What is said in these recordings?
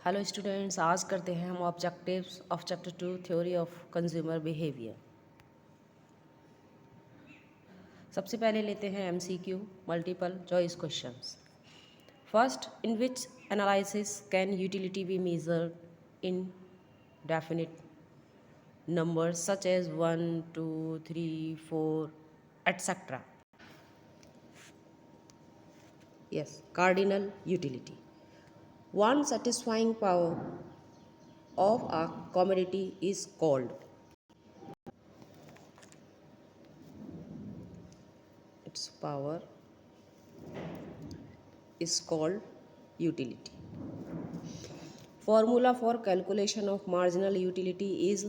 Hello students, आज करते हैं हम objectives of chapter 2 theory of consumer behaviour. सबसे पहले लेते हैं MCQ multiple choice questions. First, in which analysis can utility be measured in definite numbers such as 1, 2, 3, 4, etc. Yes, cardinal utility. One satisfying power of a commodity is called its power is called utility. Formula for calculation of marginal utility is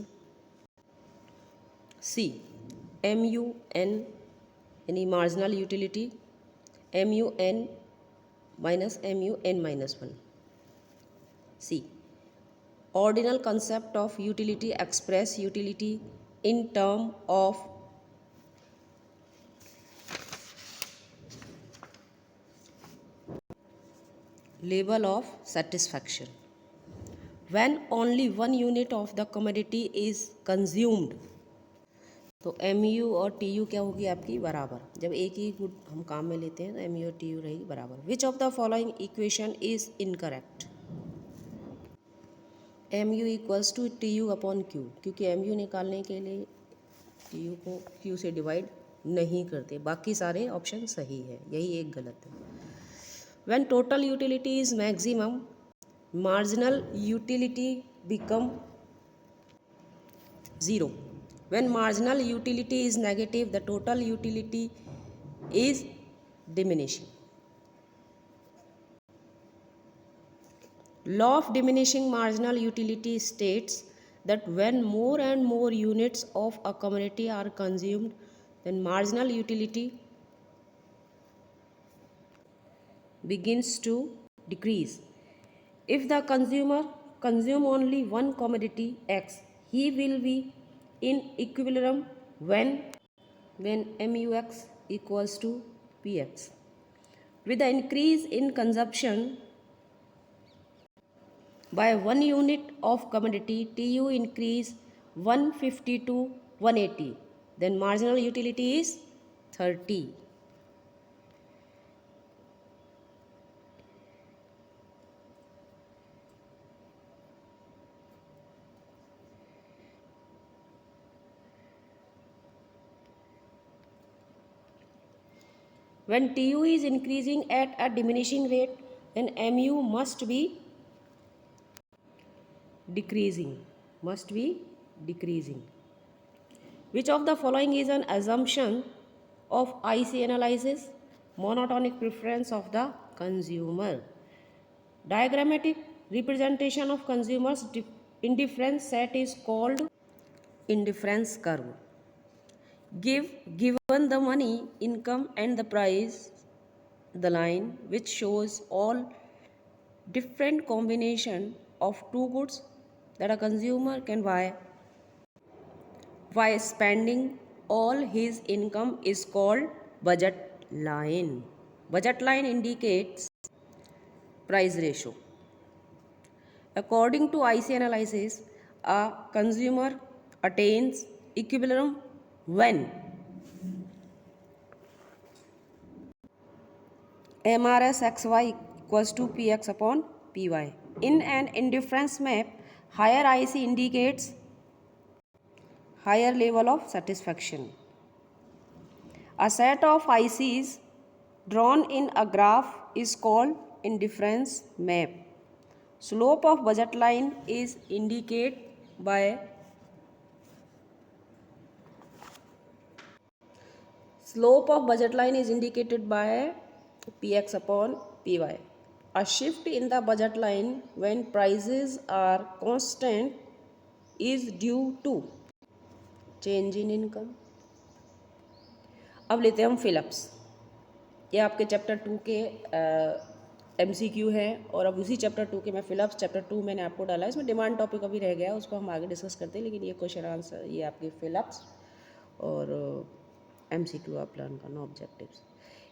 C. MUN यानी marginal utility MUN minus MUN minus 1. C. Ordinal concept of utility express utility in term of level of satisfaction. When only one unit of the commodity is consumed, तो MU और TU क्या होगी आपकी बराबर। जब एक ही good हम काम में लेते हैं तो MU और TU रहेगी बराबर। Which of the following equation is incorrect? MU equals to TU upon Q, क्योंकि MU निकालने के लिए TU को Q से डिवाइड नहीं करते, बाकी सारे ऑप्शन सही है, यही एक गलत है। When total utility is maximum, marginal utility become 0. When marginal utility is negative, the total utility is diminishing. Law of diminishing marginal utility states that when more and more units of a commodity are consumed, then marginal utility begins to decrease. If the consumer consume only one commodity X, he will be in equilibrium when MUX equals to PX. With the increase in consumption by 1 unit of commodity, TU increase 150 to 180, then marginal utility is 30. When TU is increasing at a diminishing rate, then MU must be decreasing. Which of the following is an assumption of IC analysis? Monotonic preference of the consumer. Diagrammatic representation of consumers' indifference set is called indifference curve. Given the money, income and the price, the line which shows all different combination of two goods that a consumer can buy by spending all his income is called budget line. Budget line indicates price ratio. According to IC analysis, a consumer attains equilibrium when MRS XY equals to PX upon PY. In an indifference map, higher IC indicates higher level of satisfaction. A set of ICs drawn in a graph is called indifference map. Slope of budget line is indicated by PX upon PY. A shift in the budget line when prices are constant is due to change in income. अब लेते हैं हम Philips. ये आपके chapter 2 के MCQ है और अब उसी चैप्टर 2 के मैं फिलिप्स चैप्टर 2 मैंने आपको डाला है। इसमें डिमांड टॉपिक अभी रह गया है, उसको हम आगे डिस्कस करते हैं, लेकिन ये क्वेश्चन आंसर ये आपके फिलिप्स और MCQ आप लर्न करना objectives.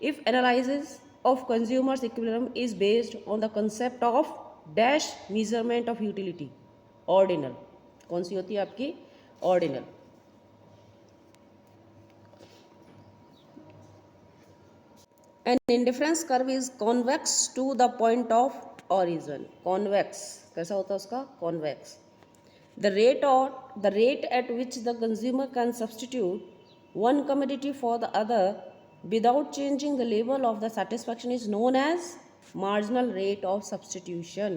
If analysis of consumers equilibrium is based on the concept of dash measurement of utility, ordinal. कौन सी होती है आपकी? Ordinal. An indifference curve is convex to the point of origin. Convex कैसा होता है उसका? Convex. The rate at which the consumer can substitute one commodity for the other without changing the level of the satisfaction is known as marginal rate of substitution.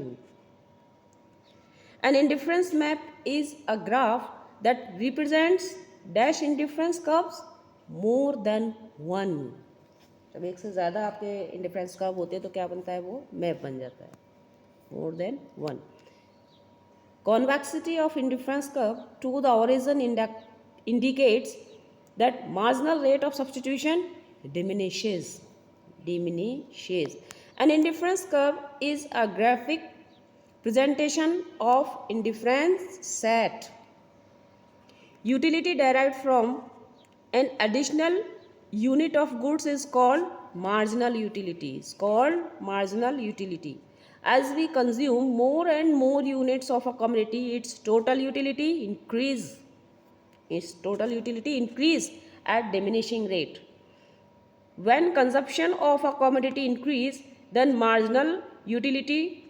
An indifference map is a graph that represents dash indifference curves more than one. जब एक से ज़्यादा आपके indifference curve होते हैं तो क्या बनता है? वो मैप बन जाता है, more than one. Convexity of indifference curve to the origin indicates that marginal rate of substitution diminishes. An indifference curve is a graphic presentation of indifference set. Utility derived from an additional unit of goods is called marginal utility. As we consume more and more units of a commodity, its total utility increase at diminishing rate. When consumption of a commodity increase, then marginal utility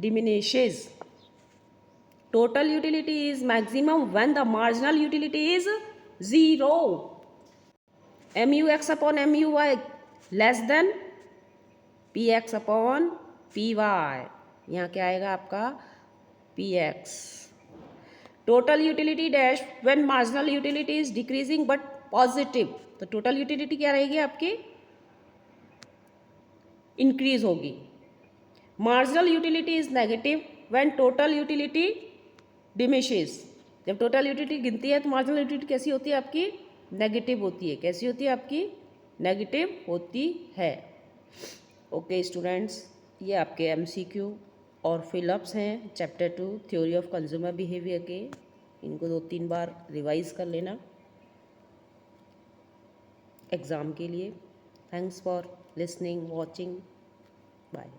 diminishes. Total utility is maximum when the marginal utility is 0. MUX upon MUY less than PX upon PY. यहाँ क्या आएगा आपका? PX. Total utility dash when marginal utility is decreasing but positive. तो total utility क्या रहेगी आपकी? Increase होगी. Marginal utility is negative when total utility diminishes. जब total utility गिनती है तो marginal utility कैसी होती है आपकी? नेगेटिव होती है। कैसी होती है आपकी? नेगेटिव होती है। ओके स्टूडेंट्स, ये आपके MCQ और फिलअप्स हैं chapter 2 theory of consumer behaviour के। इनको 2-3 बार रिवाइज कर लेना एग्ज़ाम के लिए। Thanks for listening, watching, bye.